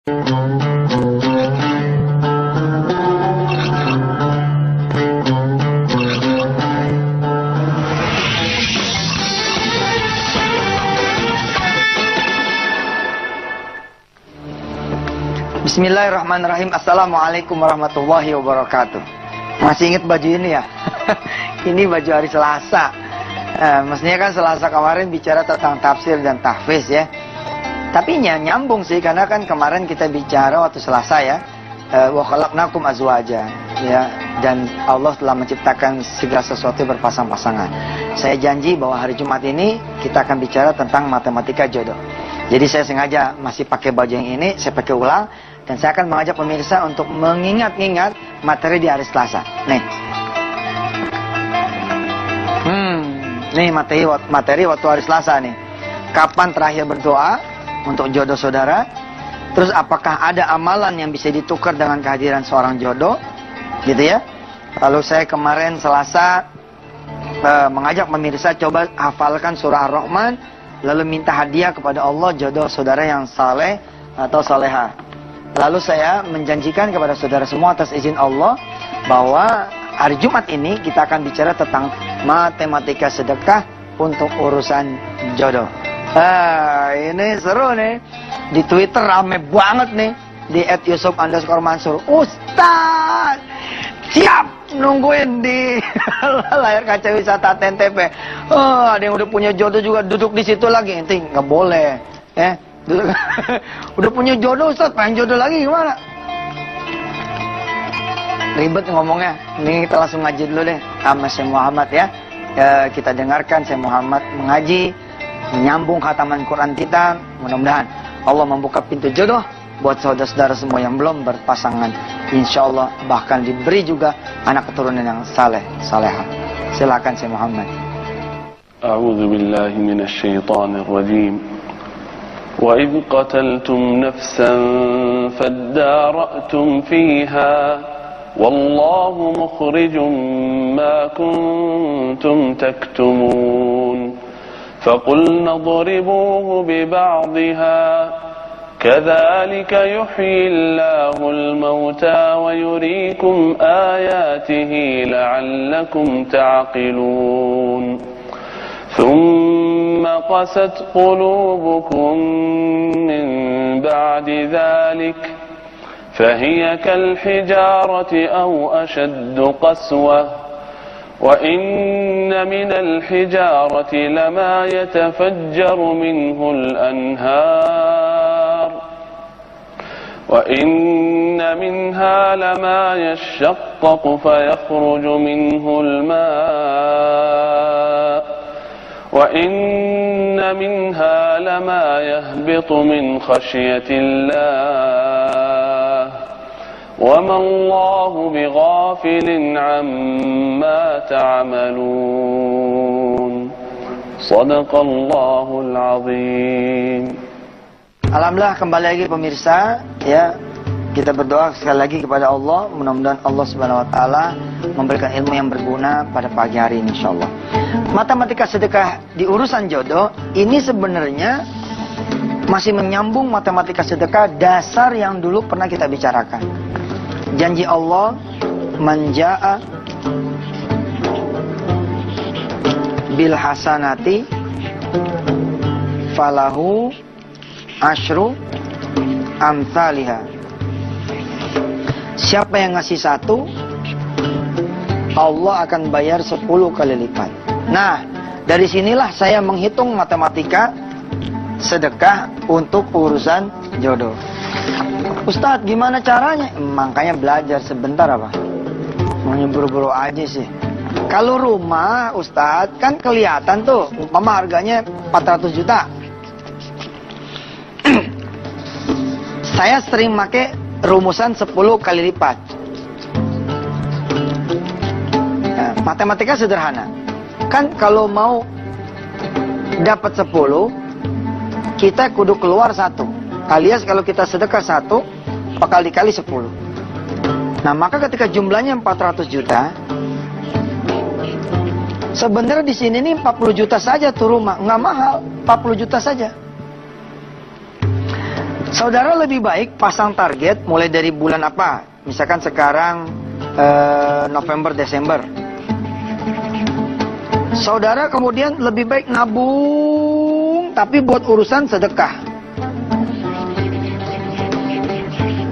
Bismillahirrahmanirrahim. Assalamualaikum warahmatullahi wabarakatuh. Masih ingat baju ini ya? Ini baju hari Selasa. Mestinya kan Selasa kemarin bicara tentang tafsir dan tahfiz ya. Tapi nyambung sih, karena kan kemarin kita bicara waktu Selasa ya, wa khalaqnakum azwaja ya, dan Allah telah menciptakan segala sesuatu berpasang-pasangan. Saya janji bahwa hari Jumat ini kita akan bicara tentang matematika jodoh. Jadi saya sengaja masih pakai baju yang ini, saya pakai ulang, dan saya akan mengajak pemirsa untuk mengingat-ingat materi di hari Selasa. Nih materi waktu hari Selasa nih. Kapan terakhir berdoa untuk jodoh saudara? Terus apakah ada amalan yang bisa ditukar dengan kehadiran seorang jodoh? Gitu ya. Lalu saya kemarin Selasa mengajak pemirsa coba hafalkan surah Ar-Rahman, lalu minta hadiah kepada Allah jodoh saudara yang saleh atau salehah. Lalu saya menjanjikan kepada saudara semua atas izin Allah bahwa hari Jumat ini kita akan bicara tentang matematika sedekah untuk urusan jodoh. Ini seru nih. Di Twitter rame banget nih. Di @yusuf_mansur. Ustaz, siap nungguin di layar kaca wisata TNTP. Ada yang udah punya jodoh juga duduk di situ lagi. Ente nggak boleh. Udah punya jodoh Ustaz, pengen jodoh lagi gimana? Ribet ngomongnya. Ini kita langsung ngaji dulu deh sama Syekh Muhammad ya. Kita dengarkan Syekh Muhammad mengaji, menyambung khataman Quran kita. Mudah-mudahan Allah membuka pintu jodoh buat saudara-saudara semua yang belum berpasangan. Insya Allah bahkan diberi juga anak keturunan yang saleh, salehah. Silakan Syekh Muhammad. A'udzu billahi minasy syaithanir rajim. وَإِذْ قَتَلْتُمْ نَفْسًا فَادَّارَأْتُمْ فِيهَا وَاللَّهُ مُخْرِجٌ مَا كُنْتُمْ تَكْتُمُونَ فَقُلْنَا اضْرِبُوهُ بِبَعْضِهَا كَذَلِكَ يُحْيِي اللَّهُ الْمَوْتَى وَيُرِيكُمْ آيَاتِهِ لَعَلَّكُمْ تَعْقِلُونَ ثم قست قلوبكم من بعد ذلك فهي كالحجارة أو أشد قسوة وإن من الحجارة لما يتفجر منه الأنهار وإن منها لما يشقق فيخرج منه الماء وَإِنَّ مِنْهَا لَمَا يَهْبِطُ مِنْ خَشْيَةِ اللَّهِ وَمَا اللَّهُ بِغَافِلٍ عَمَّا تَعْمَلُونَ صَدَقَ اللَّهُ الْعَظِيمُ. Alhamdulillah, kembali lagi pemirsa ya. Kita berdoa sekali lagi kepada Allah, mudah-mudahan Allah Subhanahu wa taala memberikan ilmu yang berguna pada pagi hari ini insyaallah. Matematika sedekah di urusan jodoh ini sebenarnya masih menyambung matematika sedekah dasar yang dulu pernah kita bicarakan. Janji Allah, man jaa bil hasanati falahu asyru amsalihha. Siapa yang ngasih satu, Allah akan bayar 10 kali lipat. Nah, dari sinilah saya menghitung matematika sedekah untuk urusan jodoh. Ustadz, gimana caranya? Makanya belajar sebentar apa? Mau buru-buru aja sih. Kalau rumah, Ustadz, kan kelihatan tuh, umpama harganya 400 juta. Saya sering pakai rumusan 10 kali lipat. Nah, matematika sederhana. Kan kalau mau dapat 10, kita kudu keluar 1. Alias kalau kita sedekah 1, bakal dikali 10. Nah, maka ketika jumlahnya 400 juta, sebenarnya di sini nih 40 juta saja tuh rumah, nggak mahal, 40 juta saja. Saudara lebih baik pasang target mulai dari bulan apa? Misalkan sekarang November, Desember. Saudara kemudian lebih baik nabung, tapi buat urusan sedekah.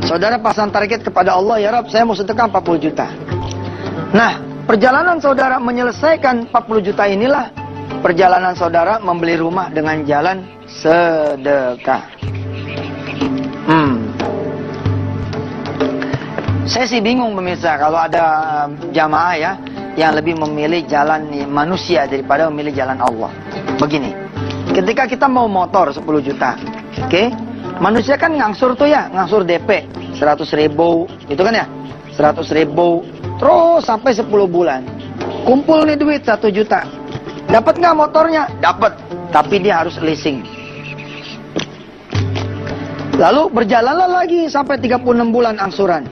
Saudara pasang target kepada Allah, ya Rabb, saya mau sedekah 40 juta. Nah, perjalanan saudara menyelesaikan 40 juta inilah perjalanan saudara membeli rumah dengan jalan sedekah. Saya sih bingung pemirsa kalau ada jamaah ya yang lebih memilih jalan manusia daripada memilih jalan Allah. Begini, ketika kita mau motor 10 juta, oke? Manusia kan ngangsur tuh ya, ngangsur DP 100.000, itu kan ya, 100.000, terus sampai 10 bulan. Kumpul nih duit 1 juta. Dapat nggak motornya? Dapat, tapi dia harus leasing. Lalu berjalanlah lagi sampai 36 bulan angsuran.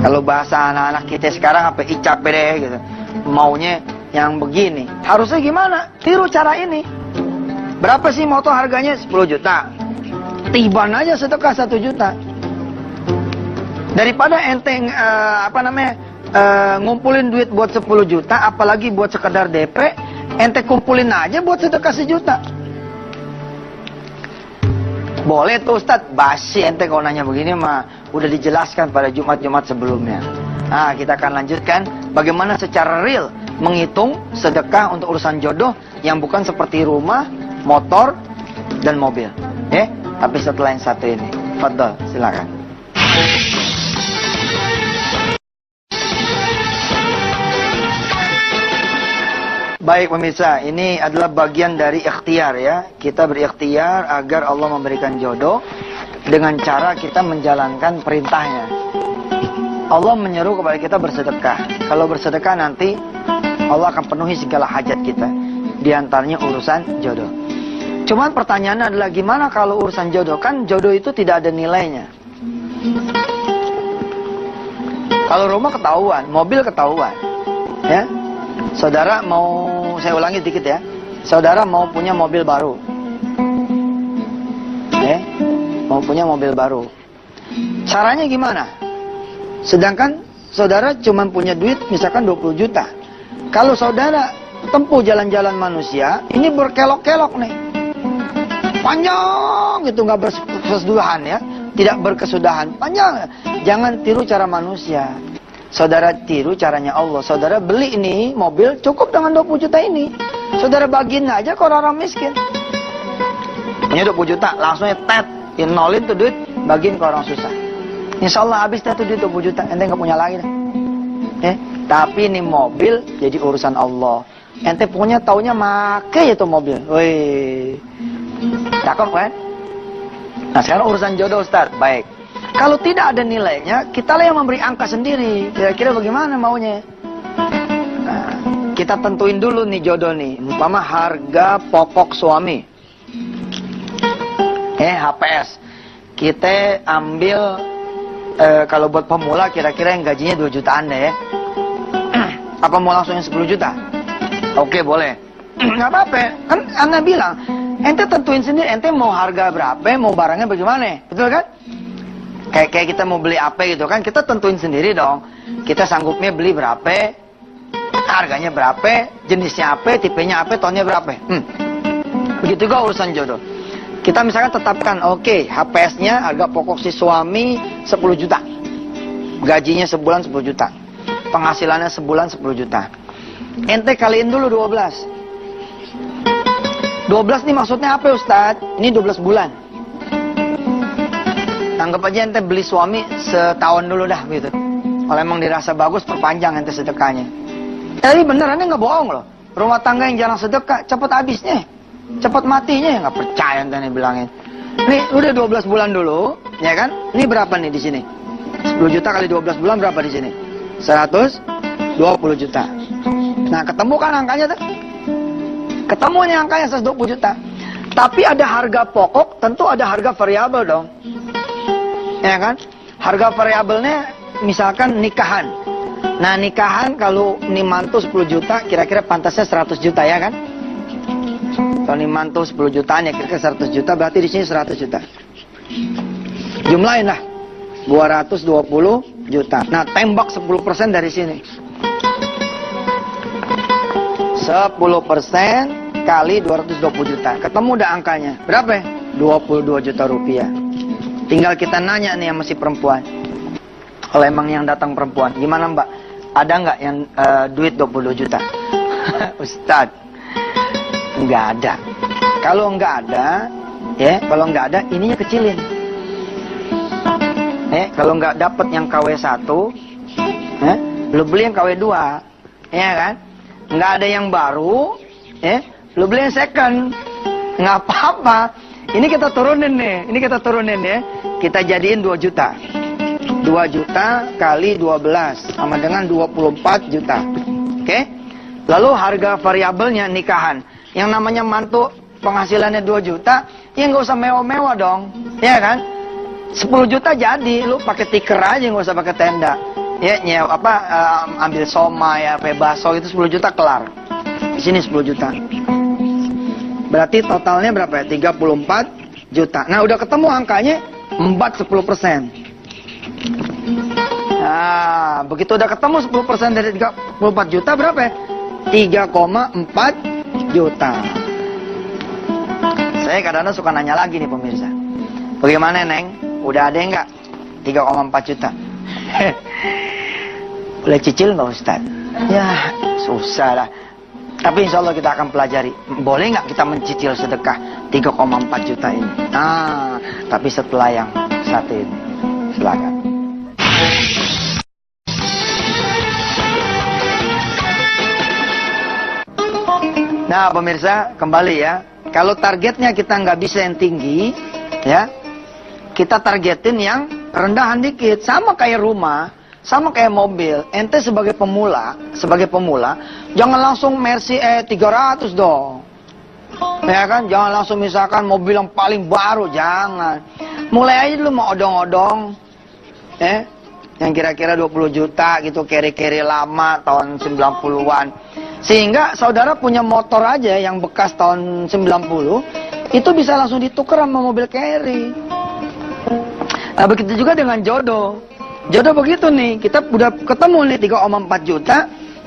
Kalau bahasa anak-anak kita sekarang apa icap deh gitu. Maunya yang begini. Harusnya gimana? Tiru cara ini. Berapa sih motor harganya? 10 juta. Tiban aja sedekah 1 juta. Daripada ente ngumpulin duit buat 10 juta, apalagi buat sekedar DP, ente kumpulin aja buat sedekah 1 juta. Boleh tuh Ustadz, basi ente kalau nanya begini mah udah dijelaskan pada Jumat-Jumat sebelumnya. Nah, kita akan lanjutkan bagaimana secara real menghitung sedekah untuk urusan jodoh yang bukan seperti rumah, motor, dan mobil. Tapi setelah yang satu ini. Fadol, silakan. Baik pemirsa, ini adalah bagian dari ikhtiar ya. Kita berikhtiar agar Allah memberikan jodoh dengan cara kita menjalankan perintahnya. Allah menyeru kepada kita bersedekah. Kalau bersedekah nanti Allah akan penuhi segala hajat kita. Di antaranya urusan jodoh. Cuman pertanyaannya adalah gimana kalau urusan jodoh? Kan jodoh itu tidak ada nilainya. Kalau rumah ketahuan, mobil ketahuan. Ya. Saudara mau, saya ulangi dikit ya. Saudara mau punya mobil baru. Mau punya mobil baru. Caranya gimana? Sedangkan saudara cuma punya duit misalkan 20 juta. Kalau saudara tempuh jalan-jalan manusia, ini berkelok-kelok nih. Panjang gitu, nggak berkesudahan ya. Tidak berkesudahan, panjang. Jangan tiru cara manusia. Saudara tiru caranya Allah. Saudara beli ini mobil cukup dengan 20 juta ini. Saudara bagiin aja ke orang-orang miskin. Ini 20 juta, langsungnya nolin tuh duit, bagiin ke orang susah. Insya Allah habis tuh duit 20 juta, ente nggak punya lagi dah. Tapi ini mobil jadi urusan Allah. Ente punya taunya make ya tuh mobil. Wih, cakep kan? Nah sekarang urusan jodoh Ustaz, baik. Kalau tidak ada nilainya, kitalah yang memberi angka sendiri. Kira-kira bagaimana maunya? Nah, kita tentuin dulu nih jodoh nih. Umpama harga pokok suami. HPS. Kita ambil, kalau buat pemula kira-kira yang gajinya 2 jutaan deh ya. Apa mau langsung yang 10 juta? Oke, boleh. Nggak apa-apa. Kan Anda bilang, ente tentuin sendiri, ente mau harga berapa, mau barangnya bagaimana. Betul kan? Kayak kita mau beli apa gitu kan, kita tentuin sendiri dong. Kita sanggupnya beli berapa, harganya berapa, jenisnya apa, tipenya apa, tonnya berapa. Begitu juga urusan jodoh. Kita misalkan tetapkan, oke, HPS-nya harga pokok si suami 10 juta. Gajinya sebulan 10 juta. Penghasilannya sebulan 10 juta. Ente kaliin dulu 12. 12 nih maksudnya apa Ustadz? Ini 12 bulan. Anggap aja ente beli suami setahun dulu dah gitu. Kalau emang dirasa bagus, perpanjang ente sedekahnya. Tapi benerannya nggak bohong loh. Rumah tangga yang jarang sedekah, cepet habisnya, cepet matinya. Nggak percaya ente nih bilangin. Nih udah 12 bulan dulu, ya kan? Ini berapa nih di sini? 10 juta kali 12 bulan berapa di sini? 120 juta. Nah ketemu kan angkanya tuh? Ketemu nih angkanya 120 juta. Tapi ada harga pokok, tentu ada harga variabel dong. Ya kan? Harga variabelnya misalkan nikahan. Nah nikahan kalau nih mantu 10 juta, kira-kira pantasnya 100 juta ya kan? Kalau nih mantu 10 jutaan ya kira-kira 100 juta, berarti di sini 100 juta. Jumlahin lah. 220 juta. Nah, tembak 10% dari sini. 10% kali 220 juta. Ketemu dah angkanya. Berapa? 22 juta rupiah. Tinggal kita nanya nih sama si perempuan. Kalau emang yang datang perempuan, gimana Mbak? Ada nggak yang duit 22 juta? Ustadz, nggak ada. Kalau nggak ada, kalau nggak ada, ininya kecilin. Kalau nggak dapet yang KW 1, lu beli yang KW 2, ya kan? Nggak ada yang baru, lu beli yang second, nggak apa-apa. Ini kita turunin nih, kita jadiin 2 juta. 2 juta kali 12 sama dengan 24 juta. Oke? Lalu harga variabelnya nikahan. Yang namanya mantu penghasilannya 2 juta, ya nggak usah mewah-mewah dong, ya kan? 10 juta jadi, lu pakai tiker aja, nggak usah pakai tenda. Ya, ambil somai, bakso itu 10 juta kelar. Di sini 10 juta. Berarti totalnya berapa ya? 34 juta. Nah, udah ketemu angkanya, embat 10%. Nah, begitu udah ketemu 10% dari 34 juta, berapa ya? 3,4 juta. Saya kadang-kadang suka nanya lagi nih pemirsa. Bagaimana Neng? Udah ada nggak 3,4 juta? Boleh cicil nggak Ustaz? Ya susah lah. Tapi insya Allah kita akan pelajari. Boleh nggak kita mencicil sedekah 3,4 juta ini? Nah, tapi setelah yang satu ini. Silakan. Nah pemirsa, kembali ya. Kalau targetnya kita nggak bisa yang tinggi, ya, kita targetin yang rendahan dikit. Sama kayak rumah, sama kayak mobil. Ente sebagai pemula, jangan langsung Mercy 300 dong. Ya kan, jangan langsung misalkan mobil yang paling baru, jangan. Mulai aja dulu mau odong-odong, yang kira-kira 20 juta gitu, carry-carry lama tahun 90-an. Sehingga saudara punya motor aja yang bekas tahun 90, itu bisa langsung ditukar sama mobil carry. Nah, begitu juga dengan jodoh. Jodoh begitu nih, kita udah ketemu nih 3,4 juta,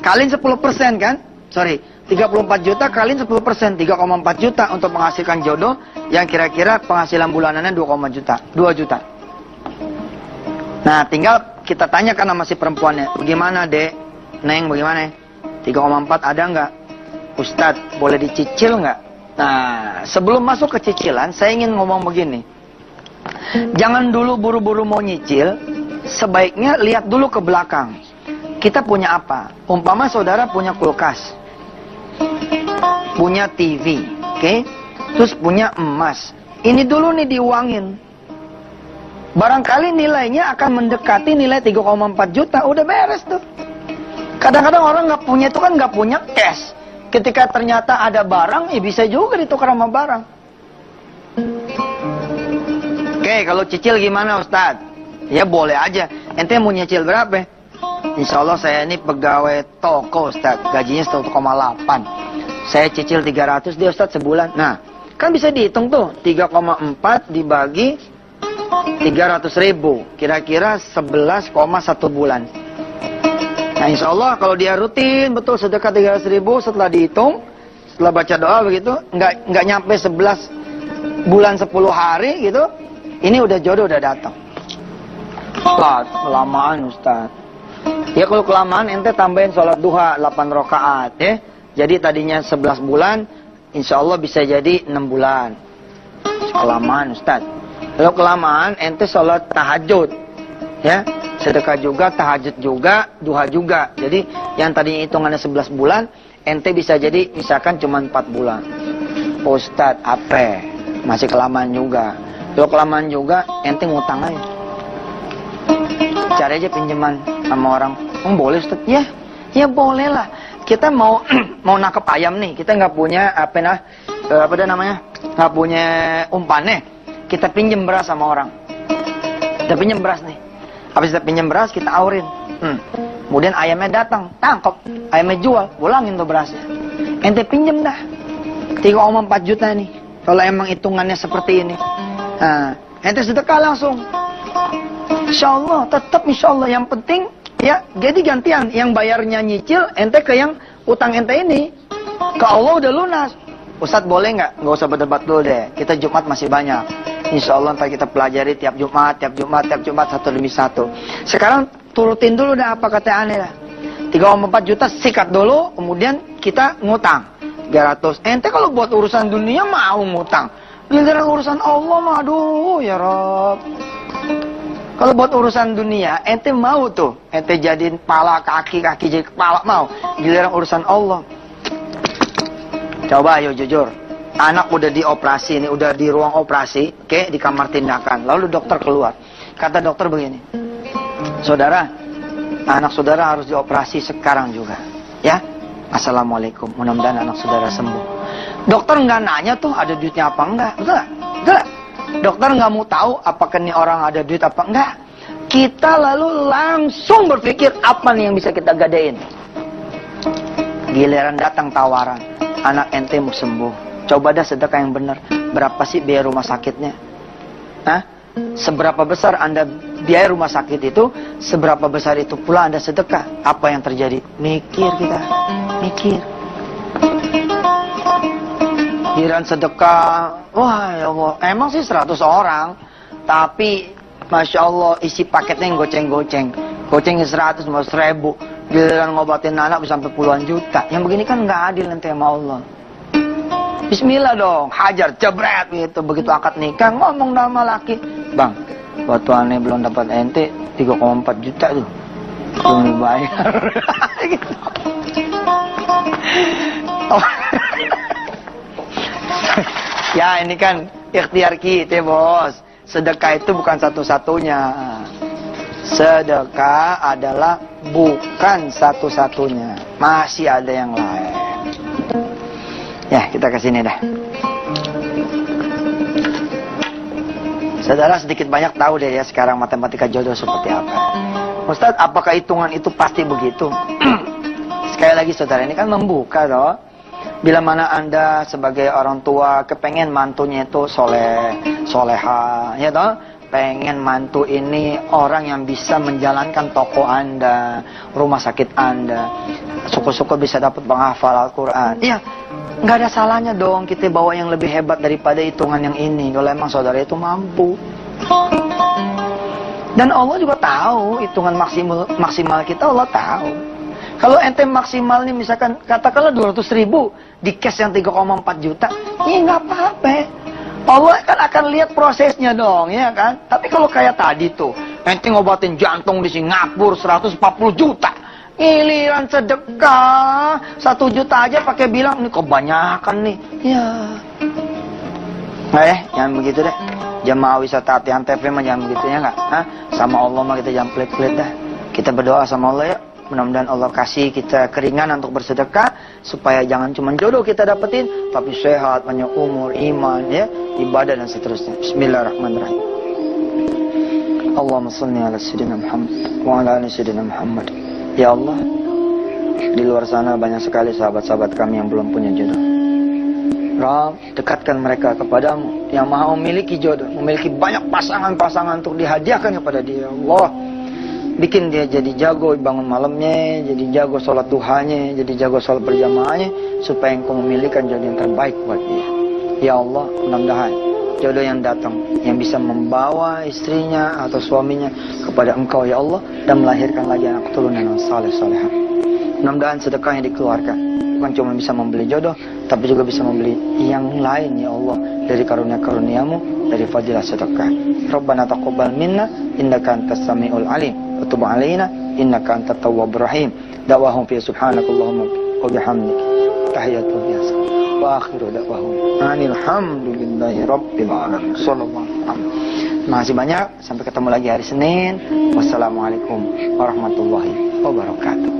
kaliin 10% kan? 34 juta kaliin 10%, 3,4 juta untuk menghasilkan jodoh yang kira-kira penghasilan bulanannya 2 juta. Nah, tinggal kita tanyakan sama si perempuannya, bagaimana Dek? Neng, bagaimana? 3,4 ada nggak? Ustadz, boleh dicicil nggak? Nah, sebelum masuk ke cicilan, saya ingin ngomong begini. Jangan dulu buru-buru mau nyicil, sebaiknya lihat dulu ke belakang. Kita punya apa? Umpama saudara punya kulkas, punya TV, oke? Terus punya emas. Ini dulu nih diuangin. Barangkali nilainya akan mendekati nilai 3,4 juta, udah beres tuh. Kadang-kadang orang nggak punya itu kan nggak punya cash. Ketika ternyata ada barang, ya bisa juga ditukar sama barang. Oke, kalau cicil gimana Ustadz? Ya boleh aja. Ente mau nyicil berapa? Insya Allah saya ini pegawai toko Ustadz. Gajinya 1,8. Saya cicil 300 dia Ustadz sebulan. Nah, kan bisa dihitung tuh. 3,4 dibagi 300.000. Kira-kira 11,1 bulan. Nah insya Allah kalau dia rutin betul sedekah 300.000, setelah dihitung, setelah baca doa begitu, nggak nyampe 11 bulan 10 hari gitu, ini udah jodoh udah datang. Ustaz, kelamaan Ustaz. Ya kalau kelamaan ente tambahin sholat duha 8 rakaat ya. Jadi tadinya 11 bulan, insya Allah bisa jadi 6 bulan. Kelamaan Ustaz. Kalau kelamaan ente sholat tahajud ya. Sedekah juga, tahajud juga, duha juga. Jadi yang tadinya hitungannya 11 bulan, ente bisa jadi misalkan cuma 4 bulan. Ustadz, apa? Masih kelamaan juga. Kalau kelamaan juga, ente ngutang aja. Cari aja pinjaman sama orang. Boleh Ustadz? Ya boleh lah. Kita mau nangkep ayam nih, kita nggak punya nggak punya umpannya. Kita pinjam beras sama orang. Kita pinjam beras nih. Habis kita pinjam beras, kita aurin. Kemudian ayamnya datang, tangkap. Ayamnya jual, pulangin tuh berasnya. Ente pinjam dah. 3,4 juta nih. Kalau emang hitungannya seperti ini. Nah, ente sedekah langsung. Insya Allah, tetap insya Allah. Yang penting ya, jadi gantian. Yang bayarnya nyicil, ente ke yang utang ente ini. Ke Allah udah lunas. Ustadz boleh nggak? Nggak usah berdebat dulu deh. Kita Jumat masih banyak. Insya Allah ntar kita pelajari tiap Jumat, satu demi satu. Sekarang turutin dulu dah apa kata aneh dah. 3,4 juta sikat dulu, kemudian kita ngutang 300. Ente kalau buat urusan dunia mau ngutang. Giliran urusan Allah mah aduh ya Rob. Kalau buat urusan dunia, ente mau tuh, ente jadiin kepala, kaki jadi kepala mau. Giliran urusan Allah. Coba ayo jujur. Anak udah dioperasi nih, udah di ruang operasi, oke, di kamar tindakan. Lalu dokter keluar. Kata dokter begini. Saudara, anak saudara harus dioperasi sekarang juga. Ya. Assalamualaikum. Mudah-mudahan anak saudara sembuh. Dokter nggak nanya tuh ada duitnya apa enggak. Betul nggak? Betul nggak? Dokter nggak mau tahu apakah nih orang ada duit apa enggak. Kita lalu langsung berpikir apa nih yang bisa kita gadein. Giliran datang tawaran. Anak ente mau sembuh. Coba dah sedekah yang benar. Berapa sih biaya rumah sakitnya? Hah? Seberapa besar Anda biaya rumah sakit itu, seberapa besar itu pula Anda sedekah. Apa yang terjadi? Mikir kita. Mikir. Giliran sedekah, wah ya Allah, emang sih 100 orang. Tapi, Masya Allah, isi paketnya yang goceng-goceng. Gocengnya 100, mau 1000. Giliran ngobatin anak bisa sampai puluhan juta. Yang begini kan nggak adil nanti sama Allah. Bismillah dong, hajar, jebret gitu. Begitu akad nikah, ngomong nama laki. Bang, waktu aneh belum dapat ente, 3,4 juta tuh. Belum dibayar. Gitu. Oh. Ya ini kan ikhtiar kita bos. Sedekah itu bukan satu-satunya. Sedekah adalah bukan satu-satunya. Masih ada yang lain. Ya, kita ke sini dah. Saudara sedikit banyak tahu deh ya sekarang matematika jodoh seperti apa. Ustadz, apakah hitungan itu pasti begitu? Sekali lagi saudara, ini kan membuka toh. Bila mana Anda sebagai orang tua kepengen mantunya itu soleha, ya toh? Pengen mantu ini orang yang bisa menjalankan toko Anda, rumah sakit Anda. Syukur-syukur bisa dapat penghafal Al-Quran. Iya, nggak ada salahnya dong kita bawa yang lebih hebat daripada hitungan yang ini. Kalau emang saudara itu mampu. Dan Allah juga tahu hitungan maksimal kita, Allah tahu. Kalau ente maksimal nih misalkan katakanlah 200.000 di cash yang 3,4 juta, ya nggak apa-apa. Allah kan akan lihat prosesnya dong, ya kan? Tapi kalau kayak tadi tuh, ente ngobatin jantung di Singapura 140 juta. Giliran sedekah 1 juta aja pakai bilang ini kebanyakan nih. Ya. Nah jangan begitu deh. Jamaah wisata Atihan TV mah jangan begitu ya nggak? Hah? Sama Allah mah kita jangan pelit-pelit dah. Kita berdoa sama Allah ya. Mudah-mudahan Allah kasih kita keringanan untuk bersedekah supaya jangan cuma jodoh kita dapetin, tapi sehat, panjang umur, iman, ya, ibadah dan seterusnya. Bismillahirrahmanirrahim. Allahumma shalli ala sayyidina Muhammad wa ala ali sayyidina Muhammad. Ya Allah, di luar sana banyak sekali sahabat-sahabat kami yang belum punya jodoh. Rabb, dekatkan mereka kepadamu yang maha memiliki jodoh, memiliki banyak pasangan-pasangan untuk dihadiahkan kepada dia. Allah, bikin dia jadi jago bangun malamnya, jadi jago sholat duhanya, jadi jago sholat berjamaahnya, supaya engkau memilihkan jodoh yang terbaik buat dia. Ya Allah, mudah-mudahan jodoh yang datang, yang bisa membawa istrinya atau suaminya kepada engkau ya Allah, dan melahirkan lagi anak keturunan yang saleh-salehah. Mudah-mudahan sedekah yang dikeluarkan bukan cuma bisa membeli jodoh, tapi juga bisa membeli yang lain ya Allah, dari karunia-karuniamu, dari fadilah sedekah. Rabbana taqabbal minna innaka antas samiul alim wa tub alaina innaka antat tawwabur rahim. Da'wahum fi subhanakallahumma wa bihamdik tahiyatu biasa wa akhiru da'wahum alhamdulillahi rabbil alamin. Sallallahu alaihi wasallam. Terima kasih banyak, sampai ketemu lagi hari Senin. Wassalamualaikum warahmatullahi wabarakatuh.